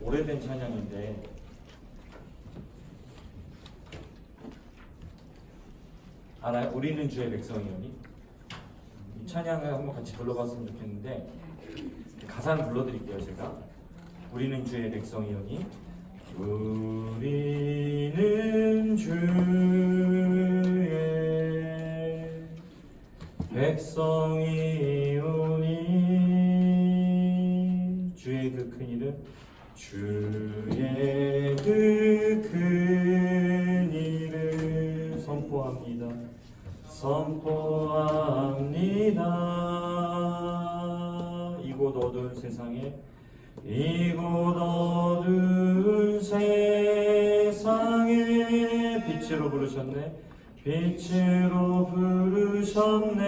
오래된 찬양인데 알아요? 우리는 주의 백성이오니. 이 찬양을 한번 같이 불러봤으면 좋겠는데 가사를 불러드릴게요. 제가 우리는 주의 백성이오니 우리는 주의 백성이오니 주의 그 큰 이름 주의 그 큰 이름 선포합니다. 이곳 어두운 세상에 빛으로 부르셨네. 빛으로 부르셨네.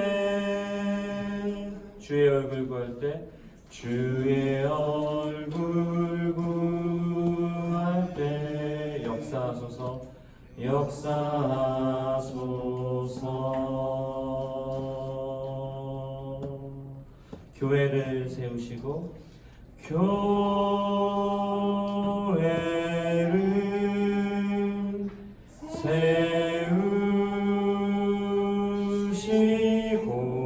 주의 얼굴 구할 때 주의 얼굴 구할 때 역사하소서 교회를 세우시고 교회를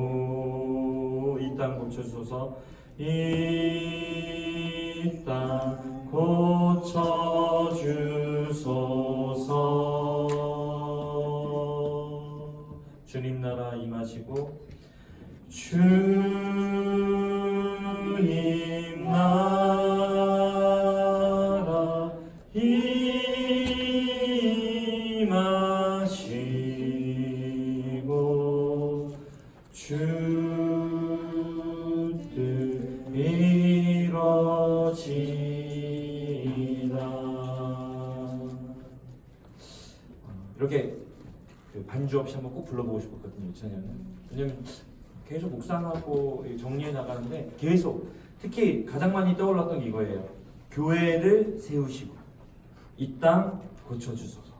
세우시고 이 땅 고쳐주소서 이 땅 고쳐주소서 주님 나라 임하시고 주님 나라 임하시고 주 뜻 이루어지이다. 이렇게 반주 없이 한번 꼭 불러보고 싶었거든요. 이 찬양은. 왜냐면 계속 묵상하고 정리해 나가는데 계속 특히 가장 많이 떠올랐던 게 이거예요. 교회를 세우시고 이 땅 고쳐주소서.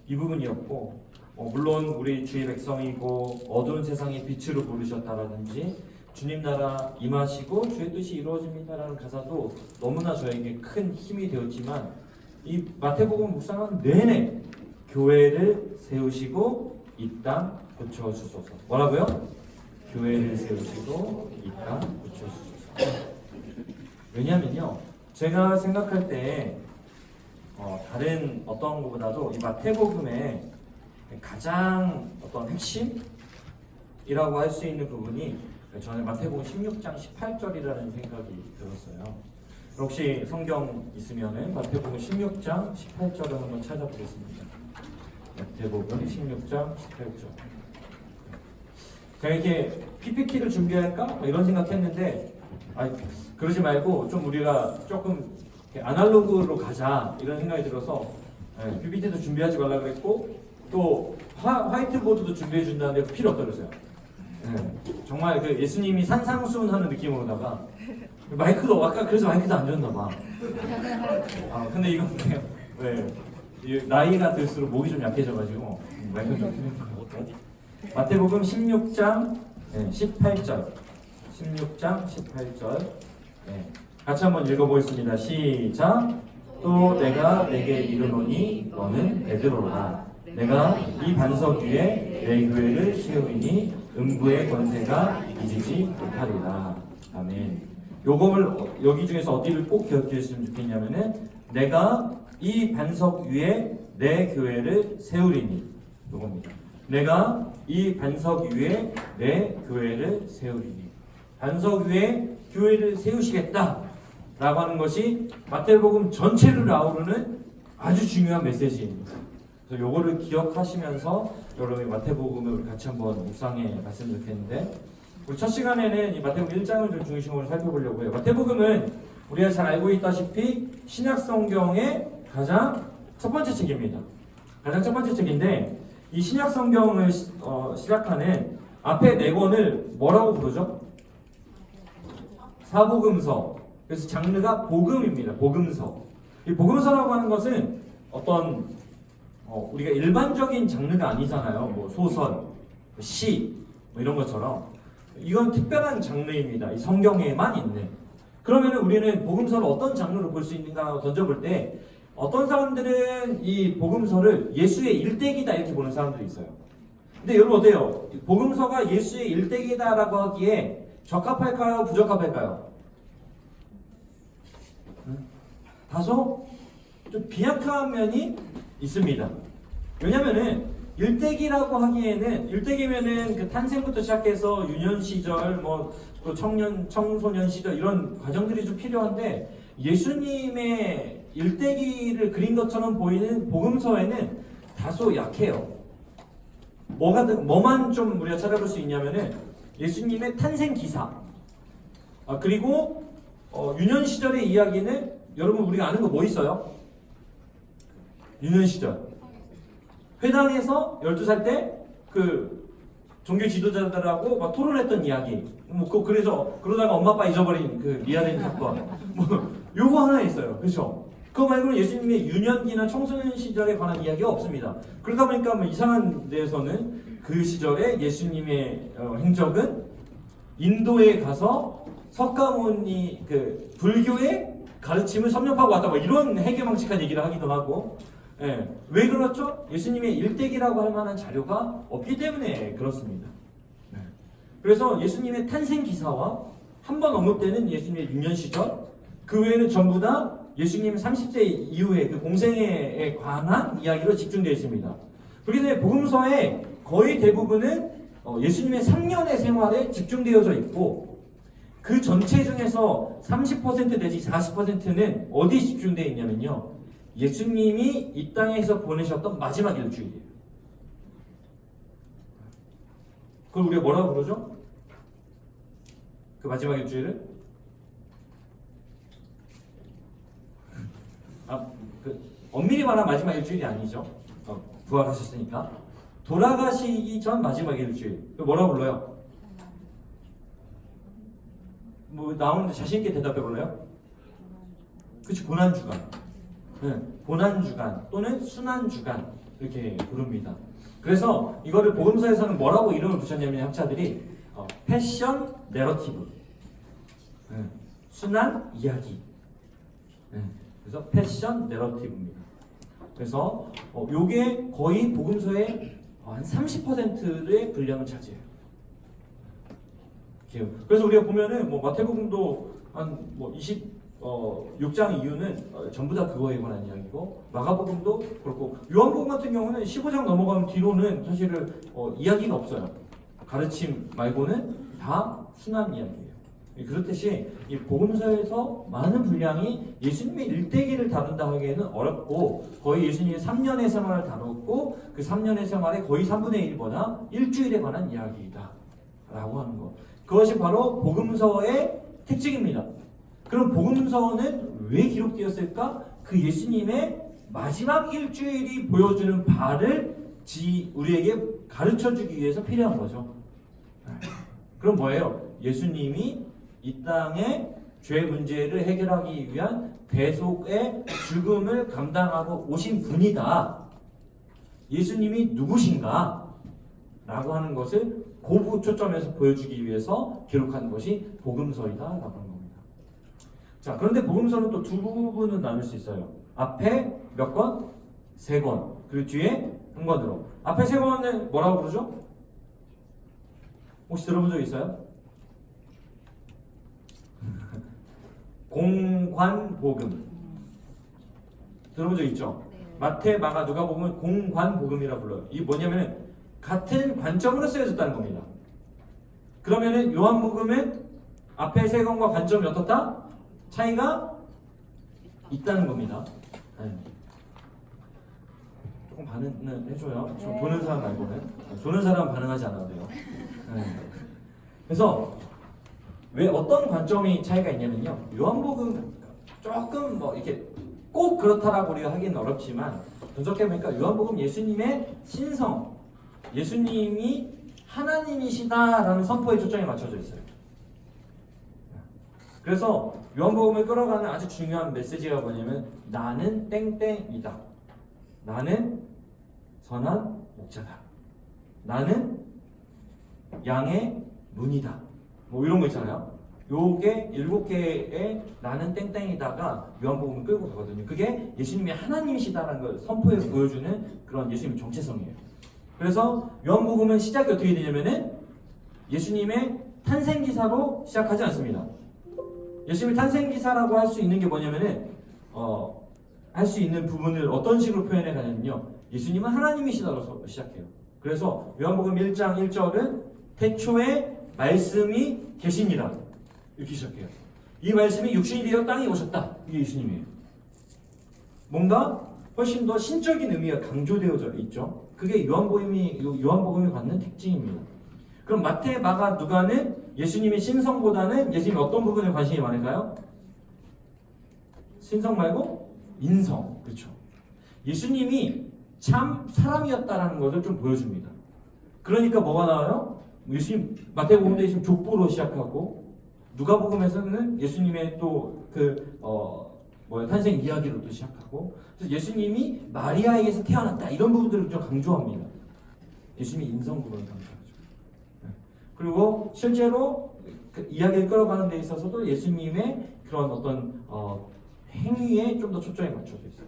이 부분이었고 물론 우리 주의 백성이고 어두운 세상에 빛으로 부르셨다라든지 주님 나라 임하시고 주의 뜻이 이루어집니다라는 가사도 너무나 저에게 큰 힘이 되었지만 이 마태복음 묵상한 내내 교회를 세우시고 이 땅 고쳐주소서. 뭐라고요? 교회를 세우시고 이 땅 고쳐주소서. 왜냐면요, 제가 생각할 때 다른 어떤 것보다도 이 마태복음의 가장 어떤 핵심이라고 할 수 있는 부분이 저는 마태복음 16장 18절이라는 생각이 들었어요. 혹시 성경 있으면은 마태복음 16장 18절을 한번 찾아보겠습니다. 마태복음 16장 18절. 제가 이렇게 PPT를 준비할까? 이런 생각했는데 그러지 말고 좀 우리가 조금 아날로그로 가자 이런 생각이 들어서 PPT도 준비하지 말라 그랬고 또 화이트보드도 준비해 준다는데 필요 없다 그랬어요. 정말 그 예수님이 산상수훈하는 느낌으로다가 마이크도 아까 그래서 마이크도 안 줬나 봐. 근데 이건 왜 나이가 들수록 목이 좀 약해져가지고 마이크 좀 필요한 것 같아요. 마태복음 16장 18절 16장 18절 같이 한번 읽어보겠습니다. 시작. 또 내가 내게 이르노니 너는 베드로라. 내가 이 반석 위에 내 교회를 세우리니 음부의 권세가 이기지 못하리라. 아멘. 요거를 여기 중에서 어디를 꼭 기억했으면 좋겠냐면은 내가 이 반석 위에 내 교회를 세우리니 요겁니다. 내가 이 반석 위에 내 교회를 세우리니. 반석 위에 교회를 세우시겠다 라고 하는 것이 마태복음 전체를 아우르는 아주 중요한 메시지입니다. 그래서 요거를 기억하시면서 여러분이 마태복음을 같이 한번 묵상해 봤으면 좋겠는데 우리 첫 시간에는 이 마태복음 1장을 좀 중심으로 살펴보려고 해요. 마태복음은 우리가 잘 알고 있다시피 신약성경의 가장 첫 번째 책입니다. 가장 첫 번째 책인데 이 신약성경을 시작하는 앞에 네 권을 뭐라고 부르죠? 사복음서. 그래서 장르가 복음입니다. 복음서. 이 복음서라고 하는 것은 어떤 우리가 일반적인 장르가 아니잖아요. 뭐 소설, 시 이런 것처럼 이건 특별한 장르입니다. 이 성경에만 있는. 그러면은 우리는 복음서를 어떤 장르로 볼 수 있는가 던져볼 때 어떤 사람들은 이 복음서를 예수의 일대기다 이렇게 보는 사람들이 있어요. 근데 여러분 어때요? 복음서가 예수의 일대기다라고 하기에 적합할까요? 부적합할까요? 다소 좀 비약한 면이 있습니다. 왜냐면은 일대기라고 하기에는 일대기면은 그 탄생부터 시작해서 유년 시절 또 청소년 시절 이런 과정들이 좀 필요한데 예수님의 일대기를 그린 것처럼 보이는 복음서에는 다소 약해요. 뭐만 좀 우리가 찾아볼 수 있냐면은 예수님의 탄생 기사 그리고 유년 시절의 이야기는 여러분 우리가 아는 거 뭐 있어요? 유년 시절 회당에서 12살 때 그 종교 지도자들하고 막 토론했던 이야기 그래서 그러다가 엄마 아빠 잊어버린 그 미아된 사건 요거 하나 있어요. 그렇죠? 그거 말고는 예수님의 유년기나 청소년 시절에 관한 이야기가 없습니다. 그러다 보니까 이상한 데에서는 그 시절에 예수님의 행적은 인도에 가서 석가모니 그 불교의 가르침을 섭렵하고 왔다 이런 해괴망측한 얘기를 하기도 하고 왜 그렇죠? 예수님의 일대기라고 할 만한 자료가 없기 때문에 그렇습니다. 그래서 예수님의 탄생 기사와 한 번 언급되는 예수님의 유년 시절 그 외에는 전부 다 예수님 30세 이후의 그 공생애에 관한 이야기로 집중되어 있습니다. 그렇기 때문에 복음서의 거의 대부분은 예수님의 3년의 생활에 집중되어져 있고 그 전체 중에서 30% 내지 40%는 어디에 집중되어 있냐면요. 예수님이 이 땅에서 보내셨던 마지막 일주일이에요. 그걸 우리가 뭐라고 부르죠? 그 마지막 일주일을? 엄밀히 말하면 마지막 일주일이 아니죠. 부활하셨으니까. 돌아가시기 전 마지막 일주일. 뭐라고 불러요? 나오는데 자신있게 대답해 볼래요? 그치, 고난주간. 고난주간 또는 순환주간 이렇게 부릅니다. 그래서 이거를 복음서에서는 뭐라고 이름을 붙였냐면 학자들이 패션 내러티브, 순환 이야기. 그래서 패션 내러티브입니다. 그래서 요게 거의 복음서의 한 30%의 분량을 차지해요. 그래서 우리가 보면은 마태복음도 한 26장 이후는 전부 다 그거에 관한 이야기고 마가복음도 그렇고 요한복음 같은 경우는 15장 넘어가면 뒤로는 사실은 이야기가 없어요. 가르침 말고는 다 순환 이야기예요. 그렇듯이 이 복음서에서 많은 분량이 예수님의 일대기를 다룬다 하기에는 어렵고 거의 예수님의 3년의 생활을 다뤘고 그 3년의 생활의 거의 3분의 1보다 일주일에 관한 이야기이다 라고 하는 것. 그것이 바로 복음서의 특징입니다. 그럼 복음서는 왜 기록되었을까? 그 예수님의 마지막 일주일이 보여주는 바를 우리에게 가르쳐주기 위해서 필요한 거죠. 그럼 뭐예요? 예수님이 이 땅에 죄 문제를 해결하기 위한 대속의 죽음을 감당하고 오신 분이다. 예수님이 누구신가? 라고 하는 것을 고부 초점에서 보여주기 위해서 기록한 것이 복음서이다 라고 하는 겁니다. 자, 그런데 복음서는 또 두 부분은 나눌 수 있어요. 앞에 몇 권? 3권. 그리고 뒤에 한 권으로. 앞에 3권은 뭐라고 부르죠? 혹시 들어본 적 있어요? 공관복음. 들어본 적 있죠? 마태, 마가, 누가복음은 공관복음이라 불러요. 이게 뭐냐면 같은 관점으로 쓰여졌다는 겁니다. 그러면은 요한복음은 앞에 3권과 관점이 어떻다? 차이가 있다는 겁니다. 조금 반응을 해줘요. 좀 도는 사람 말고는. 도는 사람은 반응하지 않아도 돼요. 그래서 왜 어떤 관점이 차이가 있냐면요. 요한복음 조금 이렇게 꼭 그렇다라고 우리가 하기는 어렵지만 분석해보니까 요한복음 예수님의 신성, 예수님이 하나님이시다라는 선포에 초점이 맞춰져 있어요. 그래서 요한복음을 끌어가는 아주 중요한 메시지가 뭐냐면 나는 땡땡이다. 나는 선한 목자다. 나는 양의 문이다. 이런 거 있잖아요. 요게 7개의 나는 땡땡이다가 요한복음을 끌고 가거든요. 그게 예수님이 하나님이시다라는 걸 선포해 보여주는 그런 예수님의 정체성이에요. 그래서 요한복음은 시작이 어떻게 되냐면은 예수님의 탄생 기사로 시작하지 않습니다. 예수님의 탄생 기사라고 할 수 있는 게 뭐냐면은 할 수 있는 부분을 어떤 식으로 표현해 가냐면요. 예수님은 하나님이시다로 시작해요. 그래서 요한복음 1장 1절은 태초에 말씀이 계시니라 이렇게 시작해요. 이 말씀이 육신이 되어 땅에 오셨다. 이게 예수님이에요. 뭔가 훨씬 더 신적인 의미가 강조되어져 있죠. 그게 요한복음이 갖는 특징입니다. 그럼 마태, 마가, 누가는 예수님의 신성보다는 예수님의 어떤 부분에 관심이 많을까요? 신성 말고 인성. 그렇죠. 예수님이 참 사람이었다라는 것을 좀 보여줍니다. 그러니까 뭐가 나와요? 예수님 마태복음도 예수님 족보로 시작하고 누가복음에서는 예수님의 또 탄생 이야기로 또 시작하고 그래서 예수님이 마리아에게서 태어났다 이런 부분들을 좀 강조합니다. 예수님이 인성 부분을 강조하죠. 그리고 실제로 그 이야기를 끌어가는 데 있어서도 예수님의 그런 어떤 행위에 좀 더 초점이 맞춰져 있어요.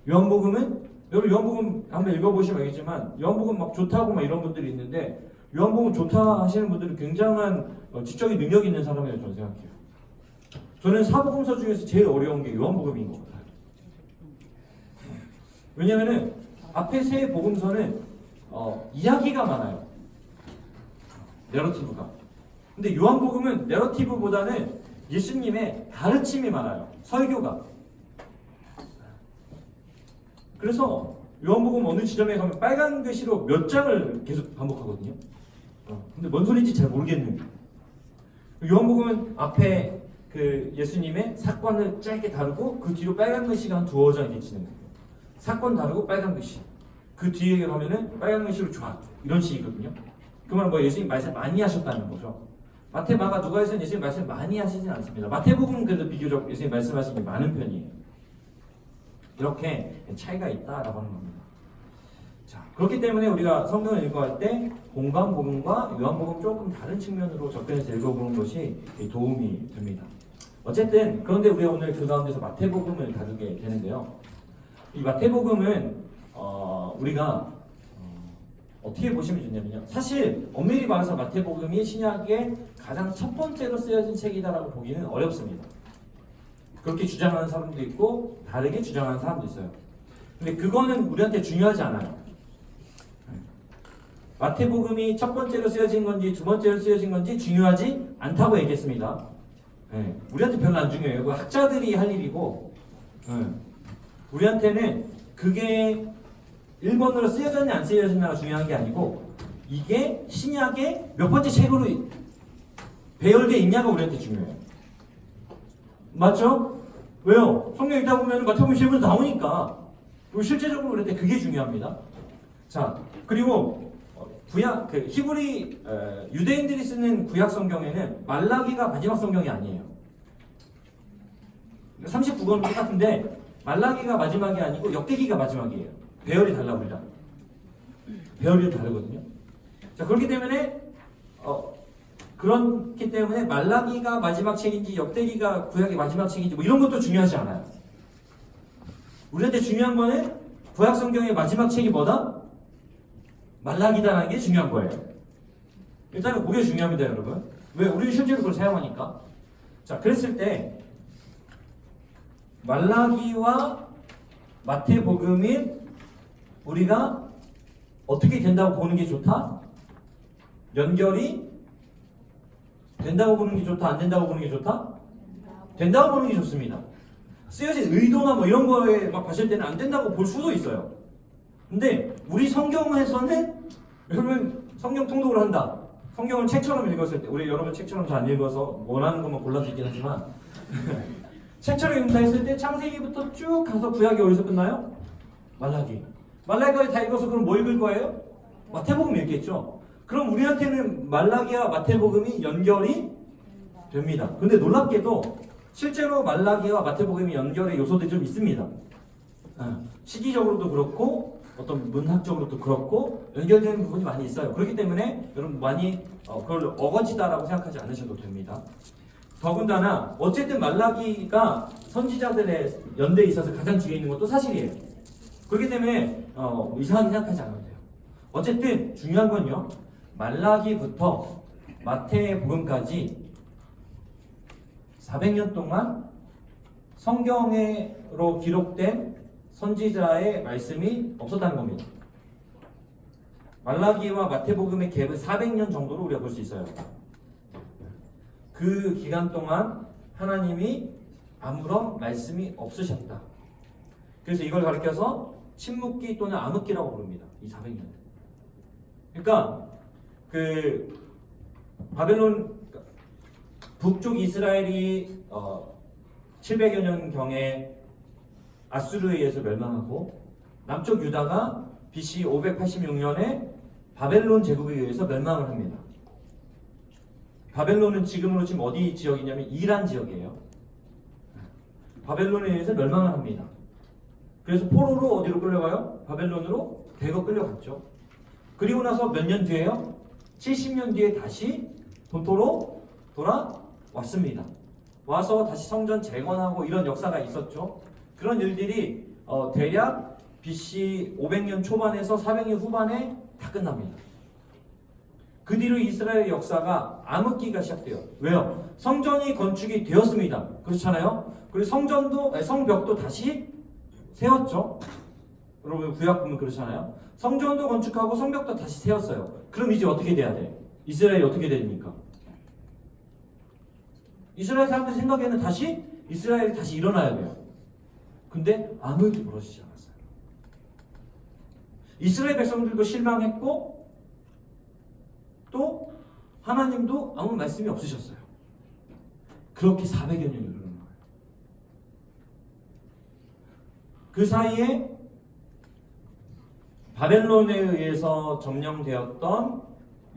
요한복음은 여러분 요한복음 한번 읽어보시면 알겠지만 요한복음 막 좋다고 막 이런 분들이 있는데 요한복음 좋다 하시는 분들은 굉장한 지적인 능력 있는 사람이라고 저는 생각해요. 저는 사복음서 중에서 제일 어려운 게 요한복음인 것 같아요. 왜냐면은 앞에 세 복음서는 이야기가 많아요. 내러티브가. 근데 요한복음은 내러티브보다는 예수님의 가르침이 많아요. 설교가. 그래서 요한복음 어느 지점에 가면 빨간 글씨로 몇 장을 계속 반복하거든요. 근데 뭔 소리인지 잘 모르겠는. 요한복음은 앞에 그 예수님의 사건을 짧게 다루고 그 뒤로 빨간 글씨가 한 2-5장 이렇게 치는 거예요. 사건 다루고 빨간 글씨. 그 뒤에 가면은 빨간 글씨로 쫙 이런 식이거든요. 그 말은 뭐 예수님 말씀 많이 하셨다는 거죠. 마태, 마가, 누가에서는 예수님 말씀 많이 하시진 않습니다. 마태복음은 그래도 비교적 예수님 말씀하시는 게 많은 편이에요. 이렇게 차이가 있다라고 하는 겁니다. 자, 그렇기 때문에 우리가 성경을 읽어갈 때 공관복음과 요한복음 조금 다른 측면으로 접근해서 읽어보는 것이 도움이 됩니다. 어쨌든 그런데 우리가 오늘 그 가운데서 마태복음을 다루게 되는데요. 이 마태복음은 우리가 어떻게 보시면 좋냐면요. 사실 엄밀히 말해서 마태복음이 신약의 가장 첫 번째로 쓰여진 책이다라고 보기는 어렵습니다. 그렇게 주장하는 사람도 있고 다르게 주장하는 사람도 있어요. 근데 그거는 우리한테 중요하지 않아요. 마태복음이 첫 번째로 쓰여진 건지 두 번째로 쓰여진 건지 중요하지 않다고 얘기했습니다. 우리한테 별로 안 중요해요. 그 학자들이 할 일이고 우리한테는 그게 1번으로 쓰여졌냐 안 쓰여졌냐가 중요한 게 아니고 이게 신약의 몇 번째 책으로 배열되어 있냐가 우리한테 중요해요. 맞죠? 왜요? 성경 읽다 보면 마태복음 11번 나오니까. 그리고 실제적으로 우리한테 그게 중요합니다. 자, 그리고 구약 히브리 유대인들이 쓰는 구약 성경에는 말라기가 마지막 성경이 아니에요. 39권은 똑같은데 말라기가 마지막이 아니고 역대기가 마지막이에요. 배열이 달라 우리랑. 배열이 다르거든요. 자, 그렇기 때문에 그렇기 때문에 말라기가 마지막 책인지 역대기가 구약의 마지막 책인지 뭐 이런 것도 중요하지 않아요. 우리한테 중요한 거는 구약 성경의 마지막 책이 뭐다? 말라기다라는 게 중요한 거예요. 일단은 그게 중요합니다, 여러분. 왜? 우리는 실제로 그걸 사용하니까. 자, 그랬을 때 말라기와 마태복음인 우리가 어떻게 된다고 보는 게 좋다? 연결이 된다고 보는 게 좋다? 안 된다고 보는 게 좋다? 된다고 보는 게 좋습니다. 쓰여진 의도나 뭐 이런 거에 막 봤을 때는 안 된다고 볼 수도 있어요. 근데 우리 성경에서는 여러분 성경 통독을 한다. 성경을 책처럼 읽었을 때 우리 여러분 책처럼 잘 안 읽어서 원하는 것만 골라서 있긴 하지만 책처럼 읽는다 했을 때 창세기부터 쭉 가서 구약이 어디서 끝나요? 말라기. 말라기까지 다 읽어서 그럼 뭐 읽을 거예요? 마태복음 읽겠죠. 그럼 우리한테는 말라기와 마태복음이 연결이 됩니다. 근데 놀랍게도 실제로 말라기와 마태복음이 연결의 요소들이 좀 있습니다. 시기적으로도 그렇고 어떤 문학적으로도 그렇고 연결되는 부분이 많이 있어요. 그렇기 때문에 여러분 많이 그걸 어거지다라고 생각하지 않으셔도 됩니다. 더군다나 어쨌든 말라기가 선지자들의 연대에 있어서 가장 뒤에 있는 것도 사실이에요. 그렇기 때문에 이상하게 생각하지 않아도 돼요. 어쨌든 중요한 건요, 말라기부터 마태복음까지 400년 동안 성경으로 기록된 선지자의 말씀이 없었다는 겁니다. 말라기와 마태복음의 갭은 400년 정도로 우리가 볼 수 있어요. 그 기간 동안 하나님이 아무런 말씀이 없으셨다. 그래서 이걸 가리켜서 침묵기 또는 암흑기라고 부릅니다. 이 400년. 그러니까 그 바벨론 북쪽 이스라엘이 700여 년경에 아수르에 의해서 멸망하고 남쪽 유다가 BC 586년에 바벨론 제국에 의해서 멸망을 합니다. 바벨론은 지금 어디 지역이냐면 이란 지역이에요. 바벨론에 의해서 멸망을 합니다. 그래서 포로로 어디로 끌려가요? 바벨론으로 대거 끌려갔죠. 그리고 나서 몇 년 뒤에요? 70년 뒤에 다시 본토로 돌아왔습니다. 와서 다시 성전 재건하고 이런 역사가 있었죠. 그런 일들이 대략 BC 500년 초반에서 400년 후반에 다 끝납니다. 그 뒤로 이스라엘 역사가 암흑기가 시작돼요. 왜요? 성전이 건축이 되었습니다. 그렇잖아요? 그리고 성벽도 다시 세웠죠. 여러분 구약 보면 그렇잖아요. 성전도 건축하고 성벽도 다시 세웠어요. 그럼 이제 어떻게 돼야 돼? 이스라엘이 어떻게 됩니까? 이스라엘 사람들 생각에는 이스라엘이 다시 일어나야 돼요. 근데 아무 일도 벌어지지 않았어요. 이스라엘 백성들도 실망했고 또 하나님도 아무 말씀이 없으셨어요. 그렇게 400여 년이 흐르는 거예요. 그 사이에 바벨론에 의해서 점령되었던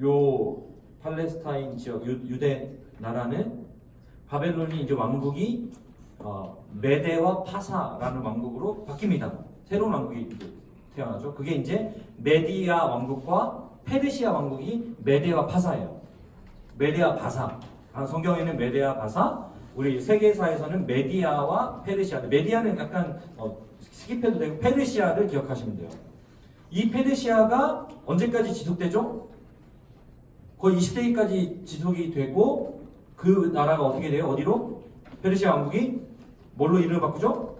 요 팔레스타인 지역 유대 나라는 바벨론이 이제 왕국이 메데와 파사라는 왕국으로 바뀝니다. 새로운 왕국이 태어나죠. 그게 이제 메디아 왕국과 페르시아 왕국이 메데와 파사예요. 메데와 바사. 성경에는 메데와 바사, 우리 세계사에서는 메디아와 페르시아. 메디아는 약간 스킵해도 되고 페르시아를 기억하시면 돼요. 이 페르시아가 언제까지 지속되죠? 거의 20세기까지 지속이 되고 그 나라가 어떻게 돼요? 어디로? 페르시아 왕국이 뭘로 이름을 바꾸죠?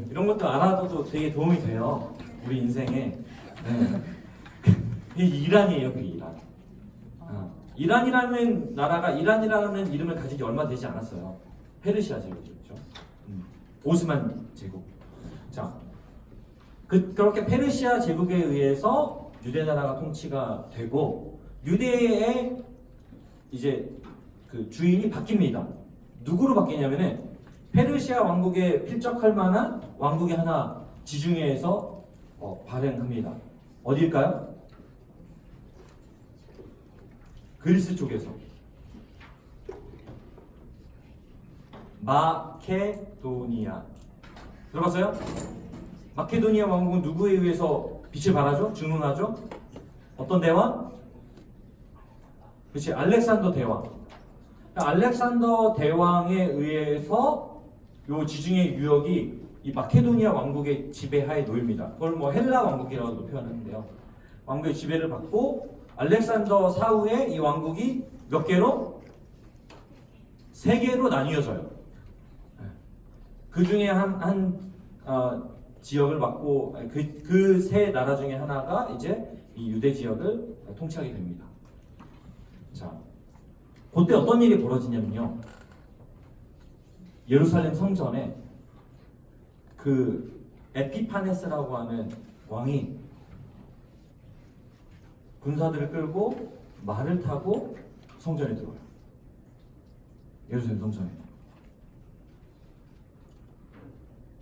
이런 것도 알아둬도 되게 도움이 돼요. 우리 인생에. 네. 이 이란이에요, 그 이란. 이란이라는 나라가 이란이라는 이름을 가진 지 얼마 되지 않았어요. 페르시아 제국이었죠. 오스만 제국. 자, 그렇게 페르시아 제국에 의해서 유대 나라가 통치가 되고 유대의 이제 그 주인이 바뀝니다. 누구로 바뀌냐면은 페르시아 왕국에 필적할 만한 왕국이 하나 지중해에서 발행합니다. 어디일까요? 그리스 쪽에서 마케도니아. 들어봤어요? 마케도니아 왕국은 누구에 의해서 빛을 발하죠? 증흥하죠? 어떤 대왕? 그렇지, 알렉산더 대왕. 알렉산더 대왕에 의해서 요 지중해 유역이 이 마케도니아 왕국의 지배하에 놓입니다. 그걸 뭐 헬라 왕국이라고도 표현하는데요. 왕국의 지배를 받고 알렉산더 사후에 이 왕국이 몇 개로? 3개로 나뉘어져요. 그 중에 한 지역을 맡고 그 세 나라 중에 하나가 이제 이 유대 지역을 통치하게 됩니다. 자, 그때 어떤 일이 벌어지냐면요. 예루살렘 성전에 그 에피파네스라고 하는 왕이 군사들을 끌고 말을 타고 성전에 들어와요. 예루살렘 성전에.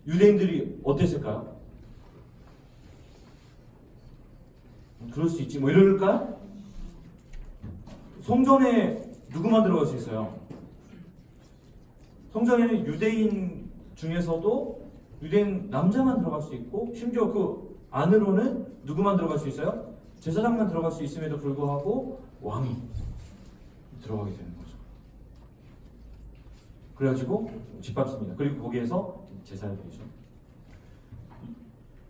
유대인들이 어땠을까요? 그럴 수 있지 뭐 이럴까요? 성전에 누구만 들어갈 수 있어요? 성전에는 유대인 중에서도 유대인 남자만 들어갈 수 있고 심지어 그 안으로는 누구만 들어갈 수 있어요? 제사장만 들어갈 수 있음에도 불구하고 왕이 들어가게 되는 거죠. 그래가지고 짓밟습니다. 그리고 거기에서 제사를 드리죠.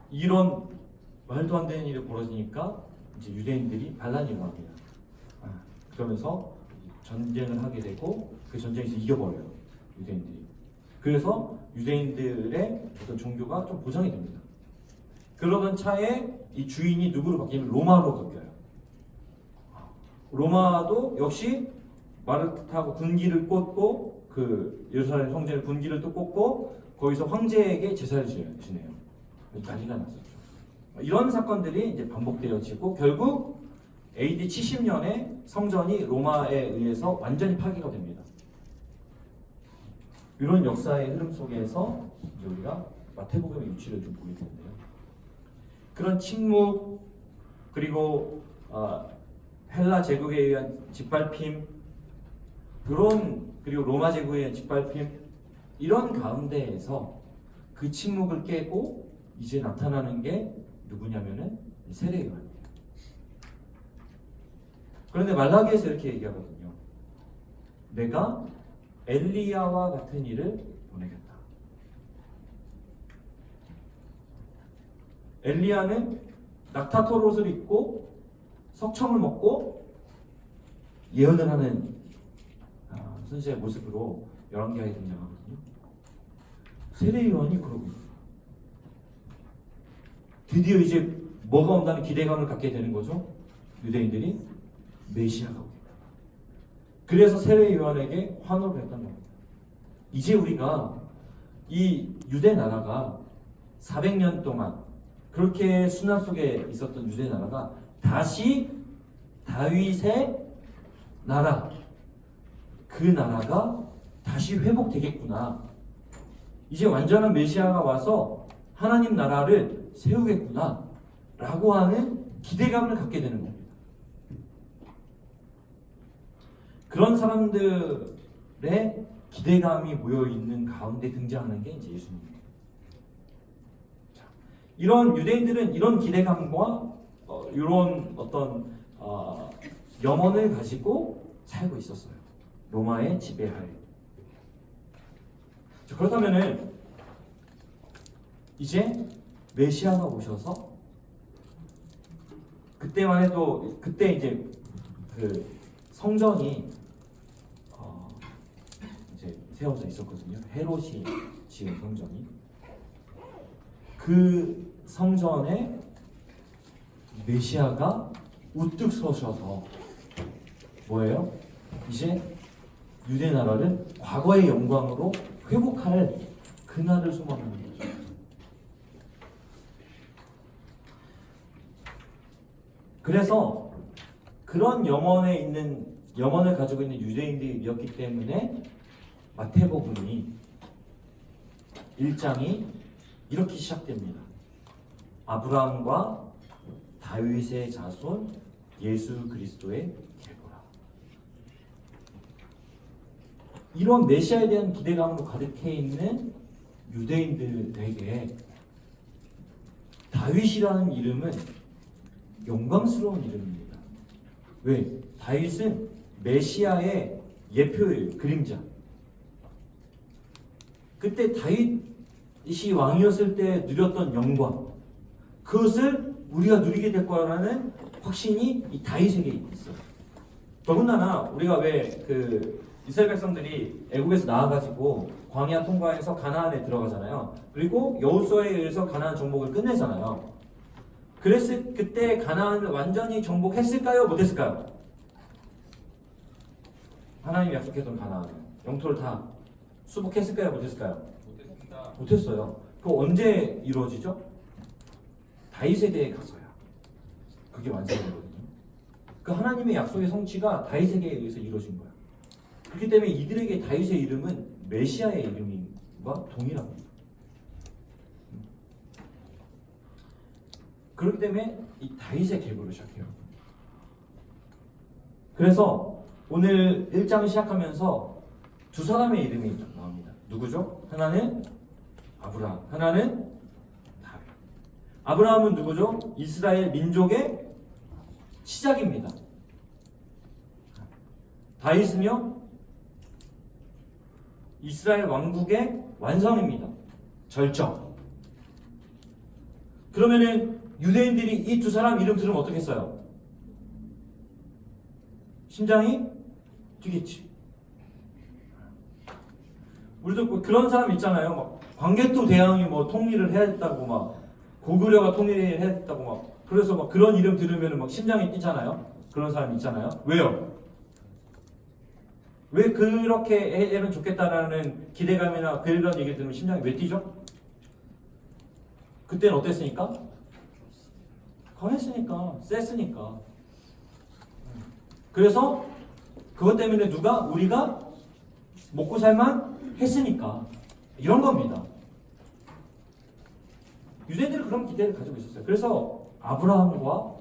이런 말도 안 되는 일이 벌어지니까 이제 유대인들이 반란이 일어납니다. 그러면서 전쟁을 하게 되고 그 전쟁에서 이겨버려요. 유대인들이. 그래서 유대인들의 어떤 종교가 좀 보장이 됩니다. 그러던 차에 이 주인이 누구로 바뀌면 로마로 바뀌어요. 로마도 역시 말을 타고 군기를 꽂고 그 예루살렘 성전에 군기를 또 꽂고 거기서 황제에게 제사를 지내요. 난리가 났었죠. 이런 사건들이 이제 반복되어지고 결국 AD 70년에 성전이 로마에 의해서 완전히 파괴가 됩니다. 이런 역사의 흐름 속에서 이제 우리가 마태복음의 위치를 좀 보게 되는데요. 그런 침묵 그리고 헬라 제국에 의한 짓밟힘 그리고 로마 제국에 의한 짓밟힘 이런 가운데에서 그 침묵을 깨고 이제 나타나는 게 누구냐면은 세례 요한이에요. 그런데 말라기에서 이렇게 얘기하거든요. 내가 엘리야와 같은 이를 보내겠다. 엘리야는 낙타털 옷을 입고 석청을 먹고 예언을 하는 선지자의 모습으로 열왕기하에 등장하거든요. 세례 요한이 그러고 있어요. 드디어 이제 뭐가 온다는 기대감을 갖게 되는 거죠. 유대인들이 메시아가 오겠다. 그래서 세례 요한에게 환호를 했던 겁니다. 이제 우리가 이 유대 나라가 400년 동안 그렇게 순환 속에 있었던 유대 나라가 다시 다윗의 나라 그 나라가 다시 회복되겠구나. 이제 완전한 메시아가 와서 하나님 나라를 세우겠구나 라고 하는 기대감을 갖게 되는 겁니다. 그런 사람들의 기대감이 모여있는 가운데 등장하는 게 이제 예수님입니다. 이런 유대인들은 이런 기대감과 이런 어떤 염원을 가지고 살고 있었어요. 로마의 지배하에. 그렇다면은 이제 메시아가 오셔서 그때만 해도 그때 이제 그 성전이 이제 세워져 있었거든요. 헤롯이 지은 성전이. 그 성전에 메시아가 우뚝 서셔서 뭐예요? 이제 유대 나라를 과거의 영광으로 회복할 그날을 소망하는 거죠. 그래서 그런 영혼을 가지고 있는 유대인들이었기 때문에 마태복음이 1장이 이렇게 시작됩니다. 아브라함과 다윗의 자손 예수 그리스도의 계보라. 이런 메시아에 대한 기대감으로 가득해 있는 유대인들에게 다윗이라는 이름은 영광스러운 이름입니다. 왜? 다윗은 메시아의 예표예요. 그림자. 그때 다윗이 왕이었을 때 누렸던 영광, 그것을 우리가 누리게 될 거라는 확신이 이 다윗에게 있어요. 더군다나 우리가 왜 그 이스라엘 백성들이 애국에서 나와가지고 광야 통과해서 가나안에 들어가잖아요. 그리고 여호수아에 의해서 가나안 정복을 끝내잖아요. 그때 가나안을 완전히 정복했을까요? 못했을까요? 하나님이 약속했던 가나안 영토를 다 수복했을까요? 못했을까요? 못했습니다. 못했어요. 그거 언제 이루어지죠? 다윗 세대에 가서야 그게 완성되거든요. 그 하나님의 약속의 성취가 다윗 세대에 의해서 이루어진 거예요. 그렇기 때문에 이들에게 다윗의 이름은 메시아의 이름과 동일합니다. 그렇기 때문에 이 다윗의 계보를 시작해요. 그래서 오늘 1장 시작하면서 두 사람의 이름이 나옵니다. 누구죠? 하나는 아브라함, 하나는 다윗. 아브라함은 누구죠? 이스라엘 민족의 시작입니다. 다윗은요, 이스라엘 왕국의 완성입니다. 절정. 그러면은 유대인들이 이 두 사람 이름 들으면 어떻겠어요? 심장이 뛰겠지. 우리도 그런 사람 있잖아요. 막 광개토 대왕이 뭐 통일을 해야 했다고, 막 고구려가 통일을 해야 했다고, 막 그래서 막 그런 이름 들으면 막 심장이 뛰잖아요. 그런 사람 있잖아요. 왜요? 왜 그렇게 하면 좋겠다라는 기대감이나 그런 얘기 들으면 심장이 왜 뛰죠? 그때는 어땠으니까? 강했으니까, 셌으니까. 그래서 그것 때문에 우리가 먹고 살만 했으니까 이런 겁니다. 유대인들은 그런 기대를 가지고 있었어요. 그래서 아브라함과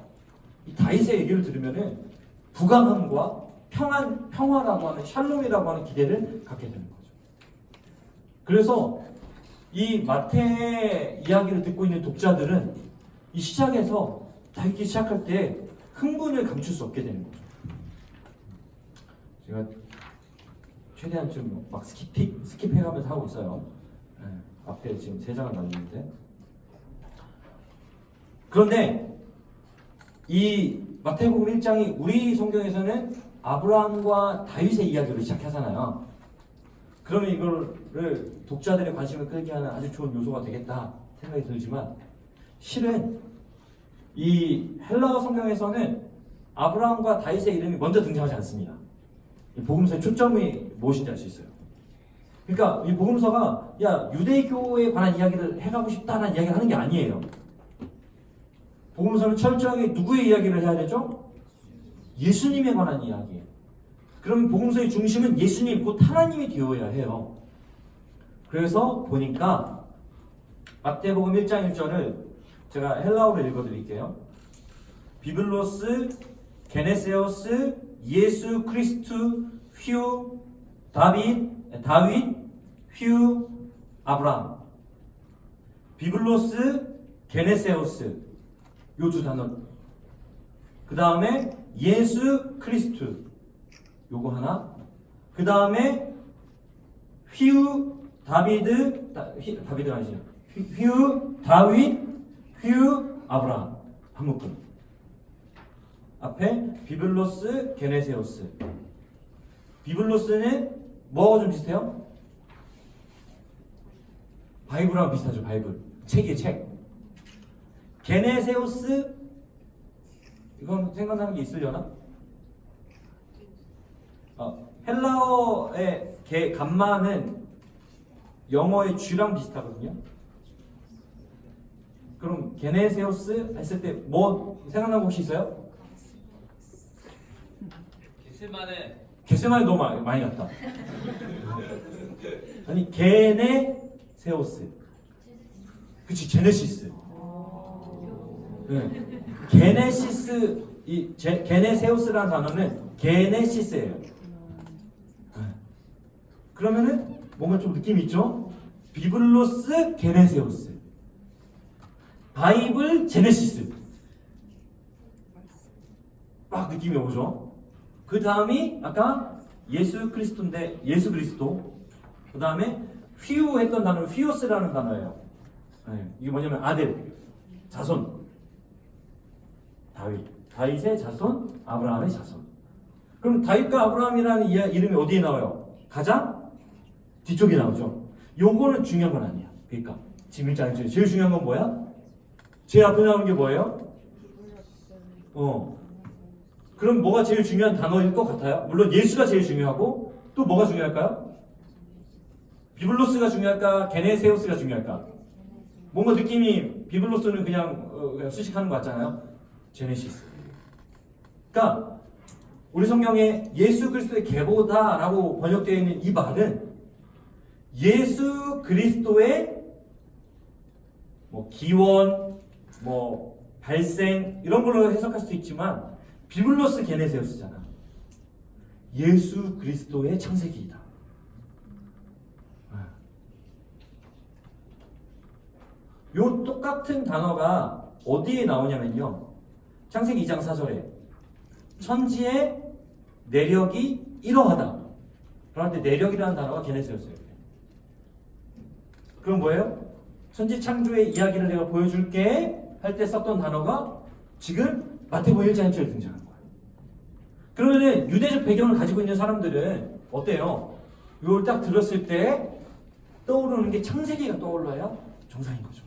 이 다윗의 얘기를 들으면은 부강함과 평화라고 하는 샬롬이라고 하는 기대를 갖게 되는 거죠. 그래서 이 마태의 이야기를 듣고 있는 독자들은 이 시작에서 다윗이 시작할 때 흥분을 감출 수 없게 되는 거죠. 제가 최대한 좀 막 스킵해가면서 하고 있어요. 네, 앞에 지금 3장을 놨는데. 그런데 이 마태복음 1장이 우리 성경에서는 아브라함과 다윗의 이야기로 시작하잖아요. 그러면 이거를 독자들의 관심을 끌게 하는 아주 좋은 요소가 되겠다 생각이 들지만, 실은 이 헬라어 성경에서는 아브라함과 다윗의 이름이 먼저 등장하지 않습니다. 이 복음서의 초점이 무엇인지 알 수 있어요. 그러니까 이 복음서가 유대교에 관한 이야기를 해가고 싶다는 이야기를 하는 게 아니에요. 복음서는 철저하게 누구의 이야기를 해야 되죠? 예수님에 관한 이야기. 그럼 복음서의 중심은 예수님, 곧 하나님이 되어야 해요. 그래서 보니까 마태복음 1장 1절을 제가 헬라어로 읽어드릴게요. 비블로스 게네세오스 예수 크리스투 휘우 다윗 휘우 아브라함. 비블로스 게네세오스 요 두 단어. 그 다음에 예수 크리스투 요거 하나. 그 다음에 휘우 다비드가 아니죠. 휘우 다윗 휘우 아브라함. 한 묶음. 앞에 비블로스 게네세오스. 비블로스는 뭐하고 좀 비슷해요? 바이블하고 비슷하죠. 바이블. 책이에요. 책. 게네세오스, 이건 생각나는 게 있으려나? 헬라어의 감마는 영어의 쥐랑 비슷하거든요. 그럼 게네세오스 했을 때 뭐 생각나는 거 혹시 있어요? 겟세마네 너무 많이 갔다. 아니 게네세오스. 그치, 제네시스. 네. 게네시스, 게네세우스라는 단어는 게네시스예요. 네. 그러면은 뭔가 좀 느낌이 있죠? 비블로스 게네세우스, 바이블 제네시스. 막 느낌이 오죠? 그 다음이 아까 예수 그리스도인데 예수 그리스도. 그 다음에 휘우 했던 단어는 휘오스라는 단어예요. 네. 이게 뭐냐면 아들, 자손. 다윗의 자손, 아브라함의 자손. 그럼 다윗과 아브라함이라는 이름이 어디에 나와요? 가장 뒤쪽에 나오죠. 요거는 중요한 건 아니야. 그러니까 지금 1장 중에 제일 중요한 건 뭐야? 제일 앞에 나오는 게 뭐예요? 그럼 뭐가 제일 중요한 단어일 것 같아요? 물론 예수가 제일 중요하고, 또 뭐가 중요할까요? 비블로스가 중요할까? 게네세우스가 중요할까? 뭔가 느낌이 비블로스는 그냥 수식하는 것 같잖아요. 제네시스. 그러니까 우리 성경에 예수 그리스도의 계보다라고 번역되어 있는 이 말은 예수 그리스도의 뭐 기원, 뭐 발생 이런 걸로 해석할 수도 있지만, 비블로스 게네세우스잖아. 예수 그리스도의 창세기이다. 요 똑같은 단어가 어디에 나오냐면요. 창세기 2장 4절에 천지의 내력이 이러하다. 그런데 내력이라는 단어가 게네시스였어요. 그럼 뭐예요? 천지 창조의 이야기를 내가 보여줄게 할 때 썼던 단어가 지금 마태복음 1장 1절에 등장한 거예요. 그러면은 유대적 배경을 가지고 있는 사람들은 어때요? 이걸 딱 들었을 때 떠오르는 게 창세기가 떠올라야 정상인 거죠.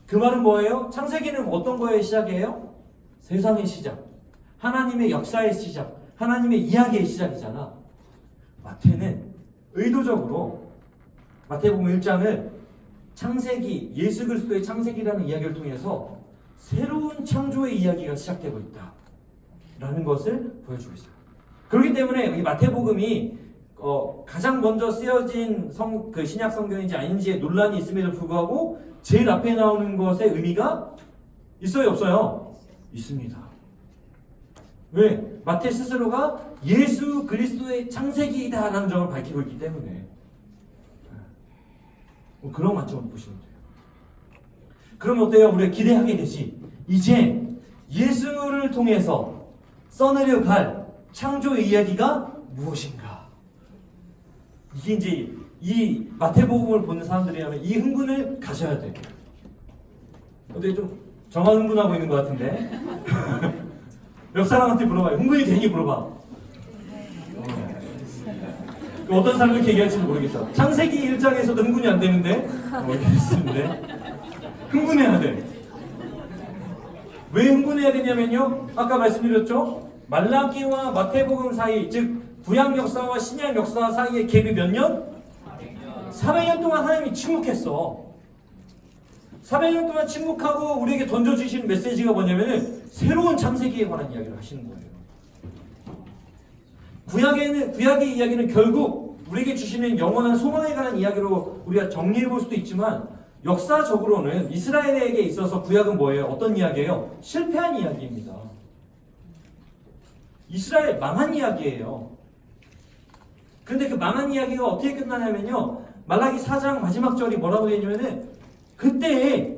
그 말은 뭐예요? 창세기는 어떤 거의 시작이에요? 세상의 시작, 하나님의 역사의 시작, 하나님의 이야기의 시작이잖아. 마태는 의도적으로 마태복음 1장을 창세기, 예수 그리스도의 창세기라는 이야기를 통해서 새로운 창조의 이야기가 시작되고 있다 라는 것을 보여주고 있어요. 그렇기 때문에 이 마태복음이 가장 먼저 쓰여진 신약 성경인지 아닌지에 논란이 있음에도 불구하고 제일 앞에 나오는 것의 의미가 있어요, 없어요? 있습니다. 왜? 마태 스스로가 예수 그리스도의 창세기이다라는 점을 밝히고 있기 때문에 그런 관점으로 보시면 돼요. 그럼 어때요? 우리가 기대하게 되지. 이제 예수를 통해서 써내려갈 창조의 이야기가 무엇인가? 이게 이제 이 마태복음을 보는 사람들이라면 이 흥분을 가져야 돼요. 어떻게 좀 저만 흥분하고 있는 것 같은데? 옆 사람한테 물어봐요. 흥분이 되니 물어봐. 어떤 사람이 이렇게 얘기할지는 모르겠어. 창세기 1장에서도 흥분이 안 되는데 모르겠는데 흥분해야 돼. 왜 흥분해야 되냐면요. 아까 말씀드렸죠. 말라기와 마태복음 사이, 즉 구약 역사와 신약 역사 사이의 갭이 몇 년? 400년 동안 하나님이 침묵했어. 400년 동안 침묵하고 우리에게 던져주시는 메시지가 뭐냐면 새로운 창세기에 관한 이야기를 하시는 거예요. 구약의 이야기는 결국 우리에게 주시는 영원한 소망에 관한 이야기로 우리가 정리해 볼 수도 있지만 역사적으로는 이스라엘에게 있어서 구약은 뭐예요? 어떤 이야기예요? 실패한 이야기입니다. 이스라엘 망한 이야기예요. 그런데 그 망한 이야기가 어떻게 끝나냐면요. 말라기 4장 마지막 절이 뭐라고 되어 있냐면은 그때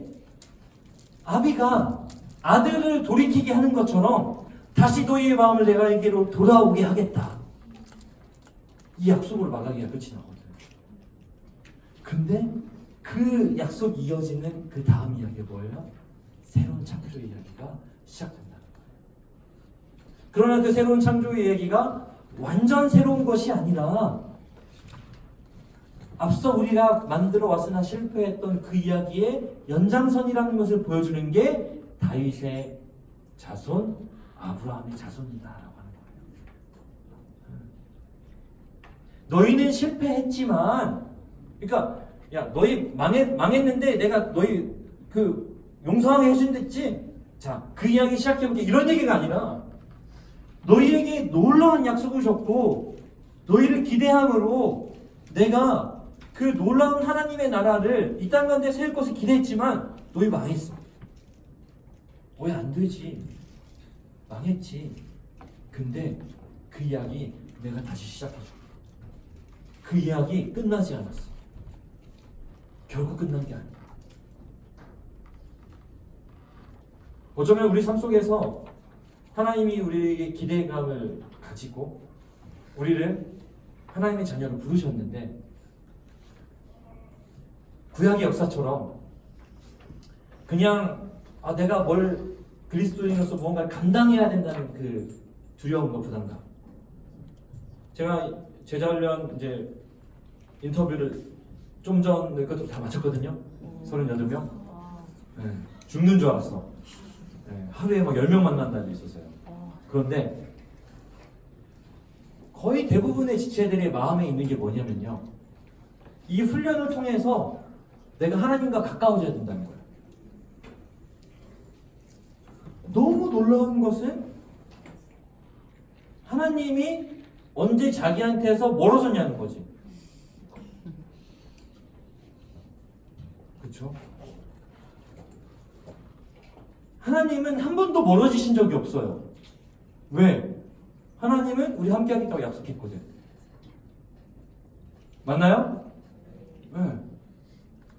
아비가 아들을 돌이키게 하는 것처럼 다시 너희의 마음을 내게로 돌아오게 하겠다. 이 약속으로 말라기가 끝이 나거든요. 근데 그 약속이 이어지는 그 다음 이야기가 뭐예요? 새로운 창조의 이야기가 시작된다는 거예요. 그러나 그 새로운 창조의 이야기가 완전 새로운 것이 아니라 앞서 우리가 만들어 왔으나 실패했던 그 이야기의 연장선이라는 것을 보여주는 게 다윗의 자손, 아브라함의 자손이다라고 하는 거예요. 너희는 실패했지만, 그러니까 야 너희 망했는데 내가 너희 용서하게 해준댔지. 자, 그 이야기 시작해볼게. 이런 얘기가 아니라 너희에게 놀라운 약속을 줬고 너희를 기대함으로 내가 그 놀라운 하나님의 나라를 이 땅 가운데 세울 것을 기대했지만 너희 망했어. 너희 안 되지. 망했지. 근데 그 이야기 내가 다시 시작해줘. 그 이야기 끝나지 않았어. 결국 끝난 게 아니야. 어쩌면 우리 삶 속에서 하나님이 우리에게 기대감을 가지고 우리를 하나님의 자녀로 부르셨는데 구약의 역사처럼 그냥 내가 그리스도인으로서 무언가를 감당해야 된다는 그 두려움과 부담감. 제가 제자훈련 이제 인터뷰를 좀 전에 것도 다 마쳤거든요. 38명. 네, 죽는 줄 알았어. 네, 하루에 막 10명 만난 날도 있었어요. 그런데 거의 대부분의 지체들의 마음에 있는 게 뭐냐면요. 이 훈련을 통해서 내가 하나님과 가까워져야 된다는 거예요. 너무 놀라운 것은 하나님이 언제 자기한테서 멀어졌냐는 거지. 그렇죠? 하나님은 한 번도 멀어지신 적이 없어요. 왜? 하나님은 우리 함께 하겠다고 약속했거든. 맞나요? 네.